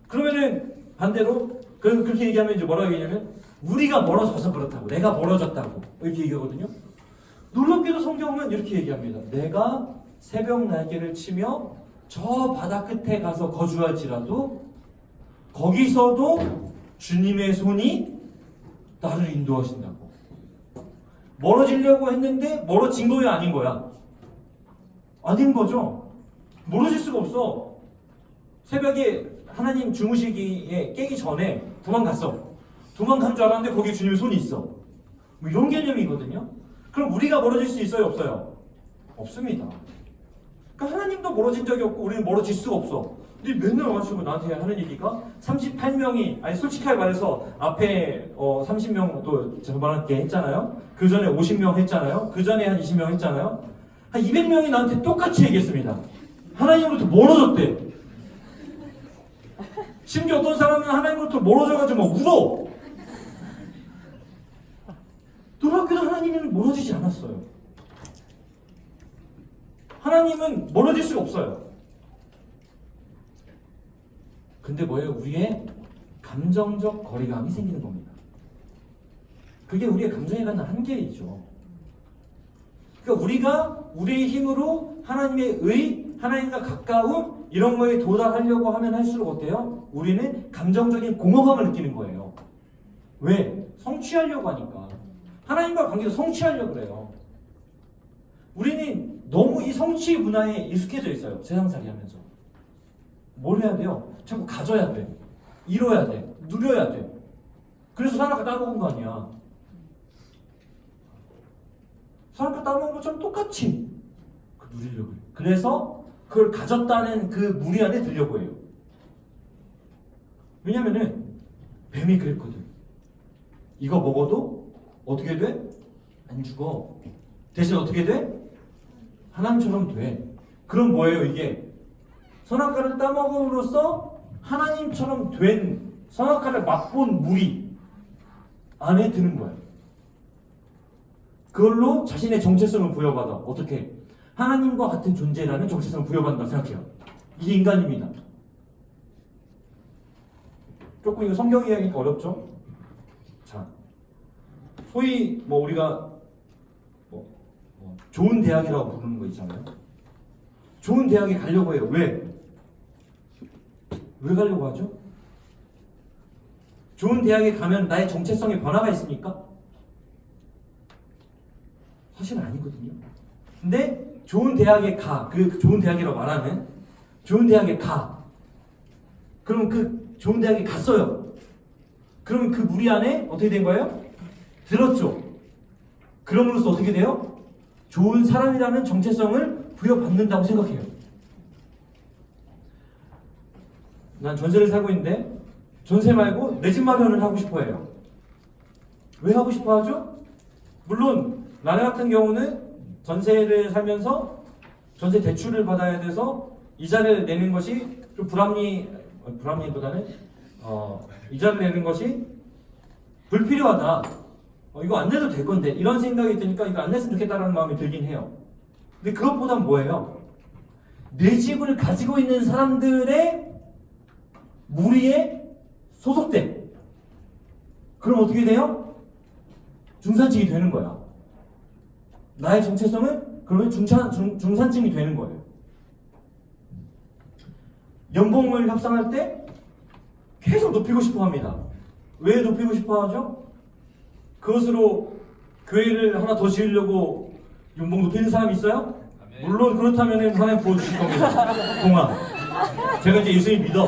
그러면은 반대로 그렇게 얘기하면 이제 뭐라고 얘기하냐면 우리가 멀어져서 그렇다고, 내가 멀어졌다고 이렇게 얘기하거든요. 놀랍게도 성경은 이렇게 얘기합니다. 내가 새벽 날개를 치며 저 바다 끝에 가서 거주할지라도 거기서도 주님의 손이 나를 인도하신다고. 멀어지려고 했는데 멀어진 거야, 아닌 거야? 아닌 거죠. 멀어질 수가 없어. 새벽에 하나님 주무시기에 깨기 전에 도망갔어. 도망간 줄 알았는데 거기에 주님의 손이 있어. 뭐 이런 개념이거든요. 그럼 우리가 멀어질 수 있어요, 없어요? 없습니다. 그러니까 하나님도 멀어진 적이 없고 우리는 멀어질 수가 없어. 근데 맨날 와가지고 나한테 하는 얘기가 38명이, 아니 솔직하게 말해서 앞에 30명 또 저번에 했잖아요. 그 전에 50명 했잖아요. 그 전에 한 20명 했잖아요. 한 200명이 나한테 똑같이 얘기했습니다. 하나님으로부터 멀어졌대. 심지어 어떤 사람은 하나님으로부터 멀어져가지고 막 울어. 놀랍게도 하나님은 멀어지지 않았어요. 하나님은 멀어질 수가 없어요. 근데 뭐예요? 우리의 감정적 거리감이 생기는 겁니다. 그게 우리의 감정에 갖는 한계이죠. 그러니까 우리가 우리의 힘으로 하나님의 의, 하나님과 가까움 이런 거에 도달하려고 하면 할수록 어때요? 우리는 감정적인 공허감을 느끼는 거예요. 왜? 성취하려고 하니까. 하나님과 관계도 성취하려고 그래요. 우리는 너무 이 성취 문화에 익숙해져 있어요. 세상살이 하면서. 뭘 해야 돼요? 자꾸 가져야 돼. 이뤄야 돼. 누려야 돼. 그래서 사람과 따먹은 거 아니야. 사람과 따먹은 것처럼 똑같이 누리려고 해요. 그래서 그걸 가졌다는 그 무리 안에 들려고 해요. 왜냐면은 뱀이 그랬거든. 이거 먹어도 어떻게 돼? 안 죽어. 대신 어떻게 돼? 하나님처럼 돼. 그럼 뭐예요 이게? 선악과를 따먹음으로써 하나님처럼 된, 선악과를 맛본 무리 안에 드는 거예요. 그걸로 자신의 정체성을 부여받아. 어떻게? 하나님과 같은 존재라는 정체성을 부여받는다 생각해요. 이게 인간입니다. 조금 이거 성경 이야기니까 어렵죠? 자, 소위 뭐 우리가 좋은 대학이라고 부르는 거 있잖아요. 좋은 대학에 가려고 해요. 왜? 왜 가려고 하죠? 좋은 대학에 가면 나의 정체성에 변화가 있습니까? 사실은 아니거든요. 근데 좋은 대학에 가, 그 좋은 대학이라고 말하는 좋은 대학에 가. 그럼 그 좋은 대학에 갔어요. 그러면 그 무리 안에 어떻게 된 거예요? 들었죠. 그럼으로써 어떻게 돼요? 좋은 사람이라는 정체성을 부여받는다고 생각해요. 난 전세를 살고 있는데 전세 말고 내 집 마련을 하고 싶어 해요. 왜 하고 싶어 하죠? 물론 나네 같은 경우는 전세를 살면서 전세 대출을 받아야 돼서 이자를 내는 것이 좀 불합리보다는 이자를 내는 것이 불필요하다. 이거 안 내도 될 건데 이런 생각이 드니까 이거 안 냈으면 좋겠다라는 마음이 들긴 해요. 근데 그것보단 뭐예요? 내 집을 가지고 있는 사람들의 무리에 소속돼. 그럼 어떻게 돼요? 중산층이 되는 거야. 나의 정체성은 그러면 중산층이 되는 거예요. 연봉을 협상할 때 계속 높이고 싶어 합니다. 왜 높이고 싶어 하죠? 그것으로 교회를 하나 더 지으려고 연봉 높이는 사람이 있어요? 물론 그렇다면 하나님 부어주실 겁니다. 동안 제가 이제 예수님 믿어.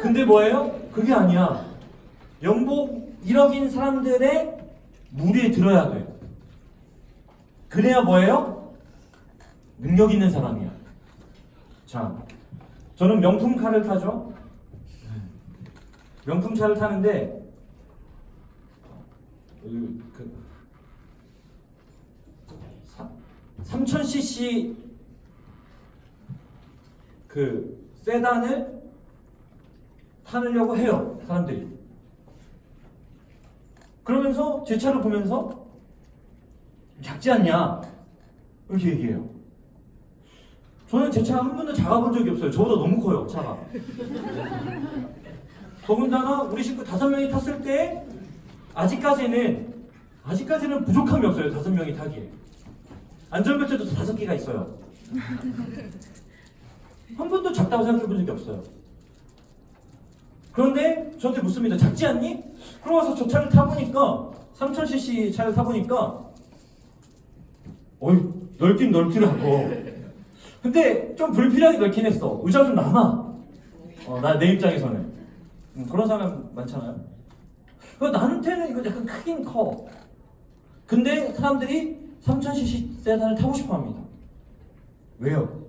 근데 뭐예요? 그게 아니야. 연봉 1억인 사람들의 무리에 들어야 돼. 그래야 뭐예요? 능력 있는 사람이야. 자, 저는 명품카를 타죠. 명품차를 타는데 3000cc 그 세단을 타려고 해요, 사람들이. 그러면서 제 차를 보면서 작지 않냐? 이렇게 얘기해요. 저는 제 차 한 번도 작아본 적이 없어요. 저보다 너무 커요, 차가. 더군다나 우리 식구 5명이 탔을 때 아직까지는 부족함이 없어요. 5명이 타기에. 안전벨트도 5개가 있어요. 한 번도 작다고 생각해 본 적이 없어요. 그런데 저한테 묻습니다. 작지 않니? 그러고서 저 차를 타보니까 3000cc 차를 타보니까 넓긴 넓더라고. 근데 좀 불필요하게 넓긴 했어. 의자가 좀 남아. 내 입장에서는. 그런 사람 많잖아요. 나한테는 이거 약간 크긴 커. 근데 사람들이 3000cc 세단을 타고 싶어 합니다. 왜요?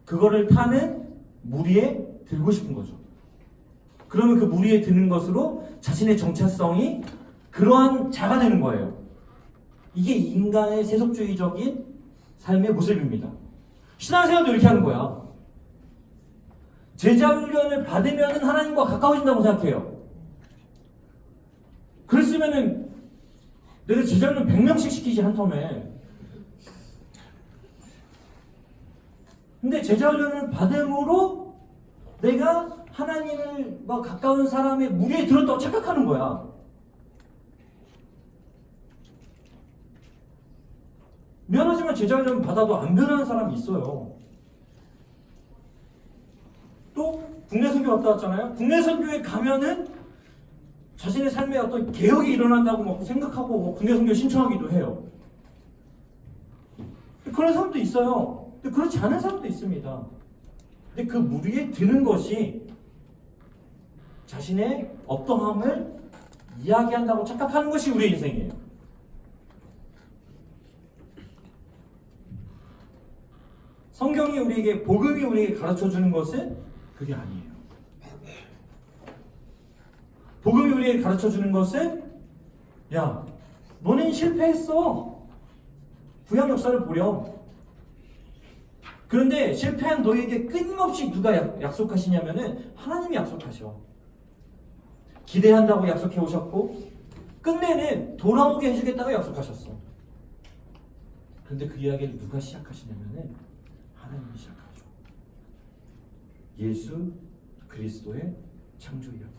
그거를 타는 무리에 들고 싶은 거죠. 그러면 그 무리에 드는 것으로 자신의 정체성이 그러한 자가 되는 거예요. 이게 인간의 세속주의적인 삶의 모습입니다. 신앙생활도 이렇게 하는 거야. 제자 훈련을 받으면 하나님과 가까워진다고 생각해요. 그랬으면은 내가 제자 훈련 100명씩 시키지 한 텀에. 근데 제자 훈련을 받음으로 내가 하나님을 가까운 사람의 무리에 들었다고 착각하는 거야. 미안하지만 제자 훈련 받아도 안 변하는 사람이 있어요. 또 국내 선교 갔다 왔잖아요. 국내 선교에 가면은 자신의 삶에 어떤 개혁이 일어난다고 생각하고 국내 선교 신청하기도 해요. 그런 사람도 있어요. 근데 그렇지 않은 사람도 있습니다. 근데 그 무리에 드는 것이 자신의 어떠함을 이야기한다고 착각하는 것이 우리의 인생이에요. 성경이 우리에게, 복음이 우리에게 가르쳐주는 것은 그게 아니에요. 복음이 우리에게 가르쳐주는 것은 야, 너는 실패했어. 구약 역사를 보렴. 그런데 실패한 너에게 끊임없이 누가 약속하시냐면은 하나님이 약속하셔. 기대한다고 약속해 오셨고 끝내는 돌아오게 해주겠다고 약속하셨어. 그런데 그 이야기를 누가 시작하시냐면은 하나님이 시작하죠. 예수 그리스도의 창조 이야기로.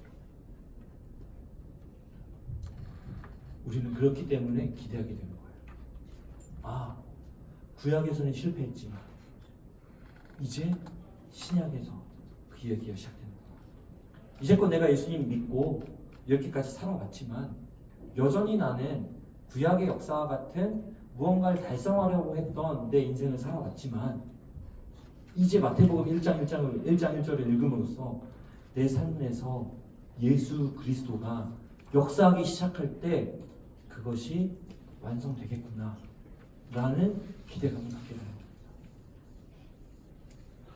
우리는 그렇기 때문에 기대하게 되는 거예요. 구약에서는 실패했지만 이제 신약에서 그 이야기가 시작됩니다. 이제껏 내가 예수님 믿고 이렇게까지 살아왔지만 여전히 나는 구약의 역사와 같은 무언가를 달성하려고 했던 내 인생을 살아왔지만 이제 마태복음 1장 1절을 읽음으로써 내 삶에서 예수 그리스도가 역사하기 시작할 때 그것이 완성되겠구나 라는 기대감을 갖게 됩니다.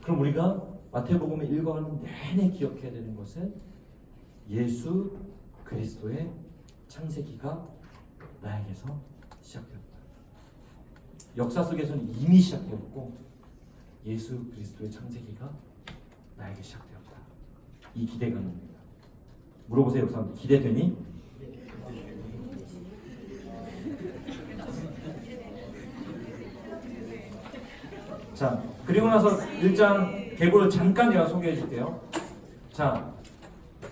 그럼 우리가 마태복음을 읽어가는 내내 기억해야 되는 것은 예수 그리스도의 창세기가 나에게서 시작되었다. 역사 속에서는 이미 시작되었고 예수 그리스도의 창세기가 나에게 시작되었다. 이 기대감입니다. 물어보세요, 역사님. 기대되니? 자, 그리고 나서 1장 계보를 잠깐 제가 소개해 줄게요. 자,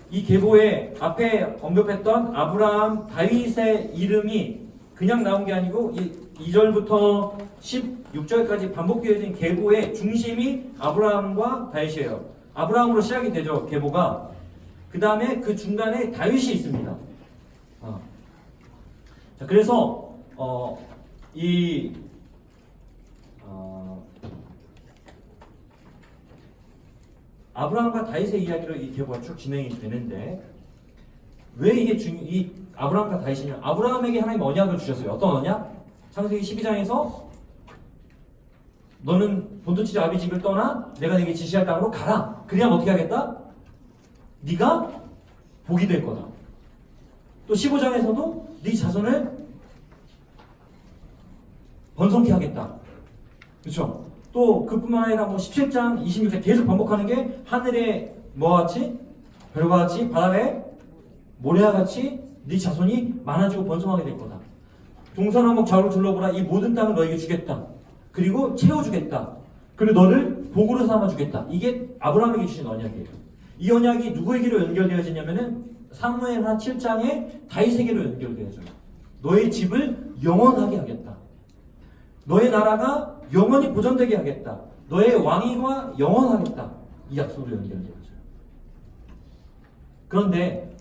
이 계보에 앞에 언급했던 아브라함, 다윗의 이름이 그냥 나온 게 아니고 2절부터 16절까지 반복되어진 계보의 중심이 아브라함과 다윗이에요. 아브라함으로 시작이 되죠, 계보가. 그 다음에 그 중간에 다윗이 있습니다. 자, 그래서 아브라함과 다윗의 이야기로 이 계보가 쭉 진행이 되는데 왜 이게 이 아브라함과 다윗이냐? 아브라함에게 하나님 언약을 주셨어요. 어떤 언약? 창세기 12장에서 너는 본토집 아비 집을 떠나 내가 네게 지시할 땅으로 가라. 그래야 어떻게 하겠다? 네가 복이 될 거다. 또 15장에서도 네 자손을 번성케 하겠다. 그렇죠? 또 그뿐만 아니라 17장, 26장 계속 반복하는 게 하늘에 뭐와 같이? 별과 같이, 바다에 모래와 같이 네 자손이 많아지고 번성하게 될 거다. 동서남북 좌우를 둘러보라. 이 모든 땅을 너에게 주겠다. 그리고 채워주겠다. 그리고 너를 복으로 삼아주겠다. 이게 아브라함에게 주신 언약이에요. 이 언약이 누구에게로 연결되어지냐면은 사무엘하 7장에 다윗에게로 연결되어져요. 너의 집을 영원하게 하겠다. 너의 나라가 영원히 보존되게 하겠다. 너의 왕위가 영원하겠다. 이 약속으로 연결되어져요. 그런데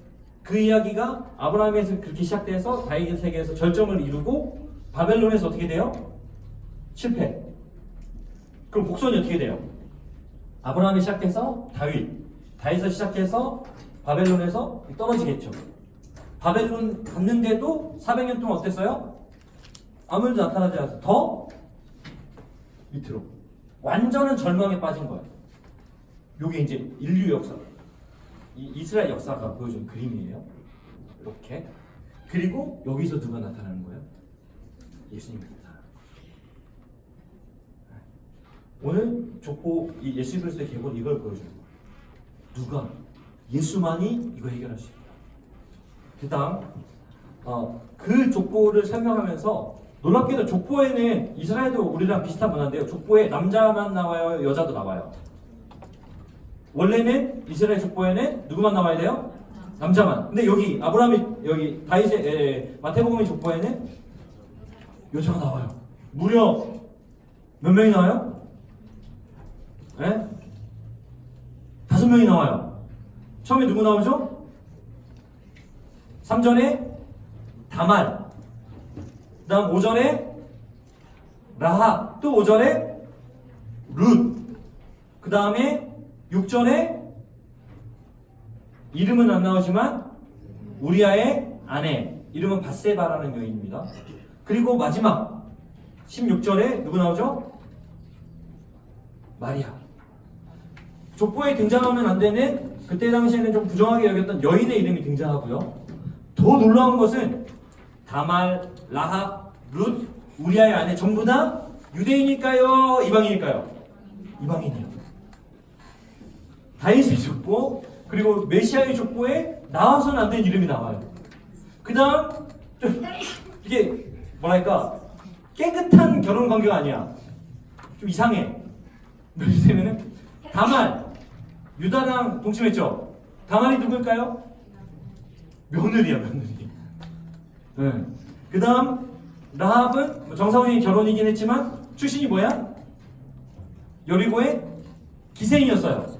그 이야기가 아브라함에서 그렇게 시작돼서 다윗에게서 절정을 이루고 바벨론에서 어떻게 돼요? 실패. 그럼 곡선이 어떻게 돼요? 아브라함이 시작해서 다윗에서 시작해서 바벨론에서 떨어지겠죠. 바벨론 갔는데도 400년 동안 어땠어요? 아무 일도 나타나지 않아서 더 밑으로 완전한 절망에 빠진 거예요. 이게 이제 인류 역사, 이스라엘 역사가 보여준 그림이에요. 이렇게. 그리고 여기서 누가 나타나는 거예요? 예수님이 나타나는 거예요. 오늘 족보 이 예수 그리스도의 계보는 이걸 보여주는 거예요. 누가? 예수만이 이거 해결할 수 있다. 그 다음 그 족보를 설명하면서 놀랍게도 족보에는 이스라엘도 우리랑 비슷한 문화인데요. 족보에 남자만 나와요, 여자도 나와요. 원래는 이스라엘 족보에는 누구만 나와야 돼요? 남자만. 근데 여기 아브라함이 여기 다윗의 마태복음의 족보에는 여자가 나와요. 무려 몇 명이 나와요? 네? 5명이 나와요. 처음에 누구 나오죠? 3절에 다말, 그 다음 5절에 라합, 또 5절에 룻, 그 다음에 6절에 이름은 안 나오지만 우리아의 아내, 이름은 밧세바라는 여인입니다. 그리고 마지막 16절에 누구 나오죠? 마리아. 족보에 등장하면 안 되는, 그때 당시에는 좀 부정하게 여겼던 여인의 이름이 등장하고요. 더 놀라운 것은 다말, 라합, 룻, 우리아의 아내 전부 다 유대인일까요? 이방인일까요? 이방인이요. 다윗의 족보, 그리고 메시아의 족보에 나와서는 안 되는 이름이 나와요. 그 다음 좀 이게 뭐랄까 깨끗한 결혼 관계가 아니야. 좀 이상해. 왜냐면은 다말, 유다랑 동침했죠. 다말이 누구일까요? 며느리야, 며느리. 네. 그 다음 라합은 정상적인 결혼이긴 했지만 출신이 뭐야? 여리고의 기생이었어요.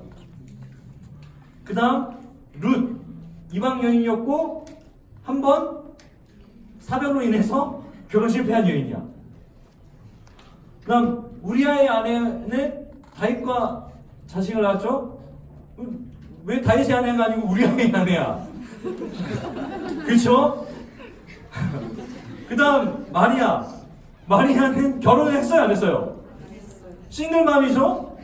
그 다음 룻, 이방 여인이었고 한번 사별로 인해서 결혼 실패한 여인이야. 그 다음 우리아의 아내는 다윗과 자식을 낳았죠? 왜 다윗의 아내가 아니고 우리아의 아내야? 그렇죠? 그 다음 마리아는 결혼을 했어요, 안 했어요? 싱글맘이죠?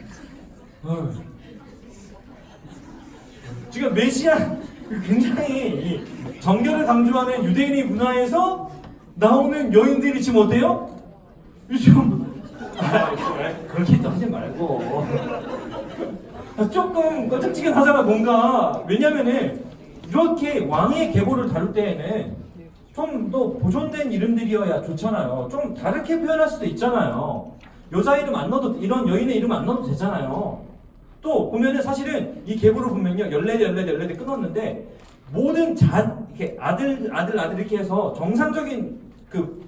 지금 메시아 굉장히 정결을 강조하는 유대인의 문화에서 나오는 여인들이 지금 어때요? 좀 그렇게 또 하지 말고 조금 꺼적지근하잖아 뭔가. 왜냐면은 이렇게 왕의 계보를 다룰 때에는 좀 더 보존된 이름들이어야 좋잖아요. 좀 다르게 표현할 수도 있잖아요. 여자 이름 안 넣어도, 이런 여인의 이름 안 넣어도 되잖아요. 또 보면은 사실은 이 계보를 보면요, 14 끊었는데 모든 이렇게 아들 이렇게 해서 정상적인 그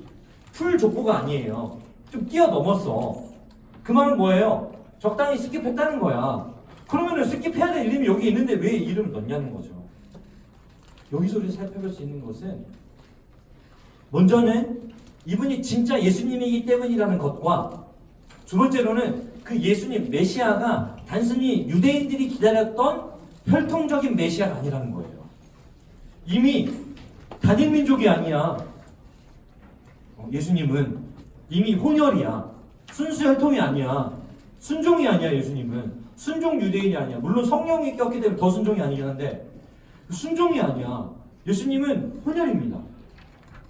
풀 족보가 아니에요. 좀 뛰어넘었어. 그 말은 뭐예요? 적당히 스킵했다는 거야. 그러면은 스킵해야 될 이름이 여기 있는데 왜 이름을 넣냐는 거죠. 여기서 우리 살펴볼 수 있는 것은 먼저는 이분이 진짜 예수님이기 때문이라는 것과, 두 번째로는 그 예수님 메시아가 단순히 유대인들이 기다렸던 혈통적인 메시아가 아니라는 거예요. 이미 단일 민족이 아니야. 예수님은 이미 혼혈이야. 순수 혈통이 아니야. 순종이 아니야. 예수님은 순종 유대인이 아니야. 물론 성령이 꼈기 때문에 더 순종이 아니긴 한데 순종이 아니야. 예수님은 혼혈입니다.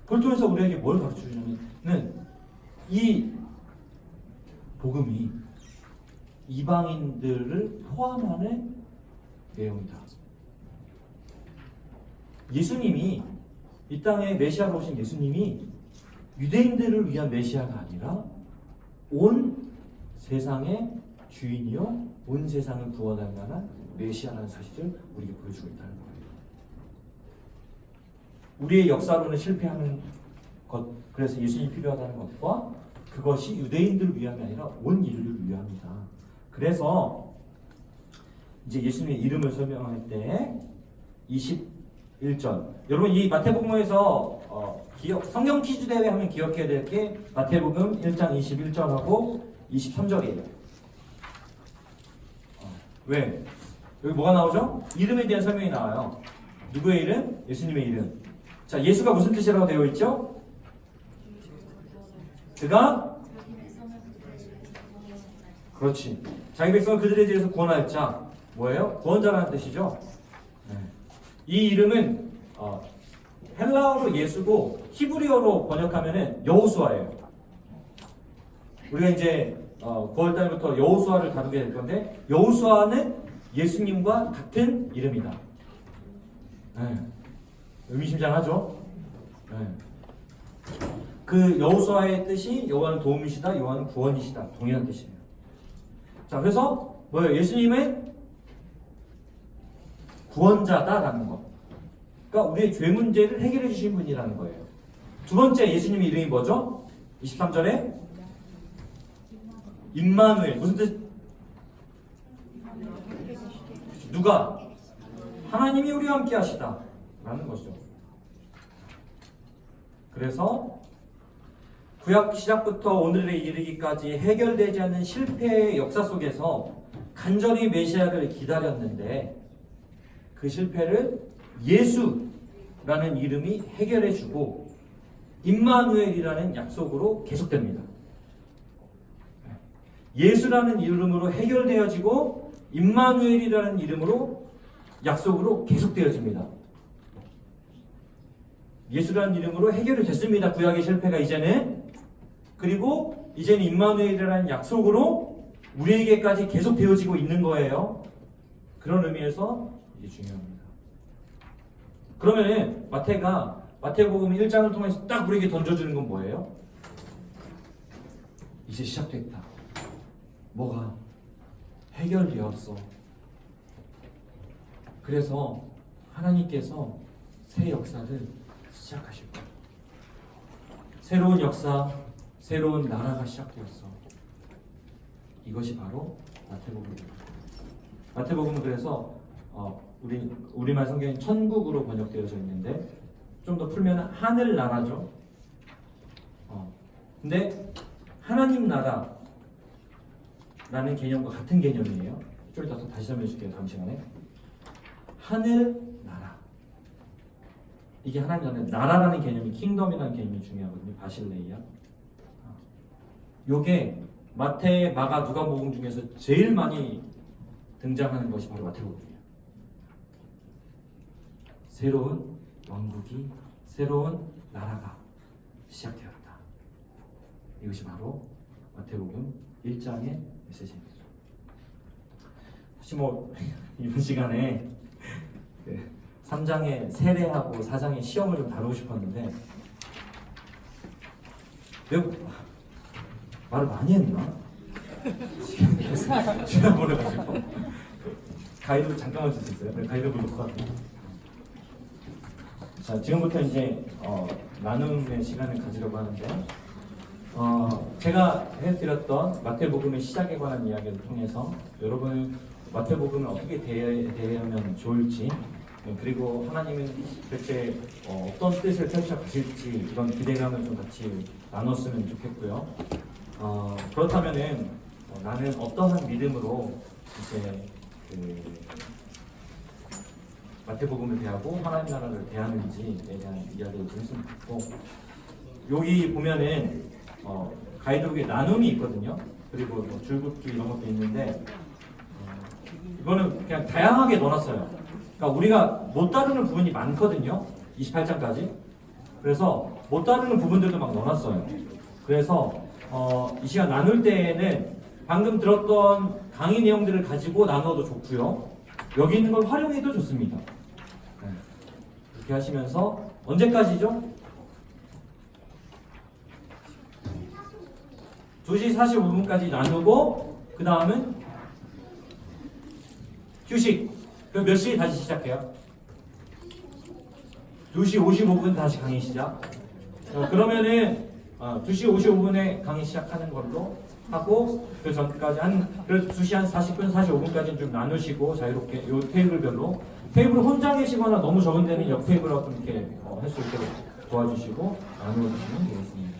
그걸 통해서 우리에게 뭘 가르쳐주냐면 이 복음이 이방인들을 포함하는 내용이다. 예수님이 이 땅에 메시아로 오신 예수님이 유대인들을 위한 메시아가 아니라 온 세상의 주인이요 온 세상을 구원할 만한 메시아라는 사실을 우리에게 보여주고 있다는 거예요. 우리의 역사로는 실패하는 것, 그래서 예수님이 필요하다는 것과 그것이 유대인들을 위함이 아니라 온 인류를 위함이다. 그래서 이제 예수님의 이름을 설명할 때 21절, 여러분 이 마태복음에서 성경 퀴즈 대회 하면 기억해야 될 게 마태복음 1장 21절하고 23절이에요. 왜? 여기 뭐가 나오죠? 이름에 대한 설명이 나와요. 누구의 이름? 예수님의 이름. 자, 예수가 무슨 뜻이라고 되어 있죠? 그가 그렇지. 자기 백성을 그들의 죄에서 구원할 자. 뭐예요? 구원자라는 뜻이죠. 네. 이 이름은 헬라어로 예수고 히브리어로 번역하면은 여호수아예요. 우리가 이제 9월달부터 여호수아를 다루게 될 건데 여호수아는 예수님과 같은 이름이다. 네. 의미심장하죠? 네. 그 여호수아의 뜻이 여호와는 도움이시다, 여호와는 구원이시다. 동일한 뜻이에요. 자, 그래서 뭐예요? 예수님은 구원자다라는 거. 그러니까 우리의 죄 문제를 해결해 주신 분이라는 거예요. 두 번째 예수님의 이름이 뭐죠? 23절에 임마누엘. 무슨 뜻? 누가? 하나님이 우리와 함께 하시다 라는 것이죠. 그래서 구약 시작부터 오늘에 이르기까지 해결되지 않는 실패의 역사 속에서 간절히 메시아를 기다렸는데 그 실패를 예수라는 이름이 해결해주고 임마누엘이라는 약속으로 계속됩니다. 예수라는 이름으로 해결되어지고 임마누엘이라는 이름으로 약속으로 계속되어집니다. 예수라는 이름으로 해결이 됐습니다. 구약의 실패가 이제는. 그리고 이제는 임마누엘이라는 약속으로 우리에게까지 계속되어지고 있는 거예요. 그런 의미에서 이게 중요합니다. 그러면은 마태복음 1장을 통해서 딱 우리에게 던져주는 건 뭐예요? 이제 시작됐다. 뭐가? 해결되었어. 그래서 하나님께서 새 역사를 시작하실 거예요. 새로운 역사, 새로운 나라가 시작되었어. 이것이 바로 마태복음입니다. 마태복음은 그래서 우리말 성경인 천국으로 번역되어져 있는데 좀 더 풀면 하늘나라죠. 근데 하나님 나라라는 개념과 같은 개념이에요. 좀 이따 다시 설명해 줄게요. 다음 시간에. 하늘나라. 이게 하나님 나라라는 개념이 킹덤이라는 개념이 중요하거든요. 바실레이아. 요게 마태, 마가, 누가복음 중에서 제일 많이 등장하는 것이 바로 마태복음이에요. 새로운 왕국이, 새로운 나라가 시작되었다. 이것이 바로 마태복음 1장의 메시지입니다. 혹시 이번 시간에 3장의 세례하고 4장의 시험을 좀 다루고 싶었는데 내가 말을 많이 했나? 시간 보내가지고 가이드 잠깐만 줄 수 있어요? 네, 가이드 보고 갈게요. 자, 지금부터 이제 나눔의 시간을 가지려고 하는데 제가 해드렸던 마태복음의 시작에 관한 이야기를 통해서 여러분은 마태복음을 어떻게 대하면 좋을지, 그리고 하나님은 대체 어떤 뜻을 펼쳐 가실지 이런 기대감을 좀 같이 나눴으면 좋겠고요. 그렇다면은 나는 어떠한 믿음으로 이제 마태복음을 대하고 하나님 나라를 대하는지에 대한 이야기를 좀 했으면 좋겠고, 여기 보면은 가이드북에 나눔이 있거든요. 그리고 줄긋기 이런 것도 있는데 이거는 그냥 다양하게 넣어놨어요. 그러니까 우리가 못 다루는 부분이 많거든요. 28장까지. 그래서 못 다루는 부분들도 막 넣어놨어요. 그래서 이 시간 나눌 때에는 방금 들었던 강의 내용들을 가지고 나눠도 좋고요. 여기 있는 걸 활용해도 좋습니다. 네. 이렇게 하시면서 언제까지죠? 2시 45분까지 나누고 그 다음은 휴식. 그럼 몇 시에 다시 시작해요? 2시 55분 다시 강의 시작. 그러면은 2시 55분에 강의 시작하는 걸로 하고 그 전까지 그래서 2시 한 40분, 45분까지는 좀 나누시고 자유롭게 요 테이블별로 테이블 혼자 계시거나 너무 적은 데는 옆 테이블하고 좀 이렇게 할 수 있도록 도와주시고 나누어 주시면 되겠습니다.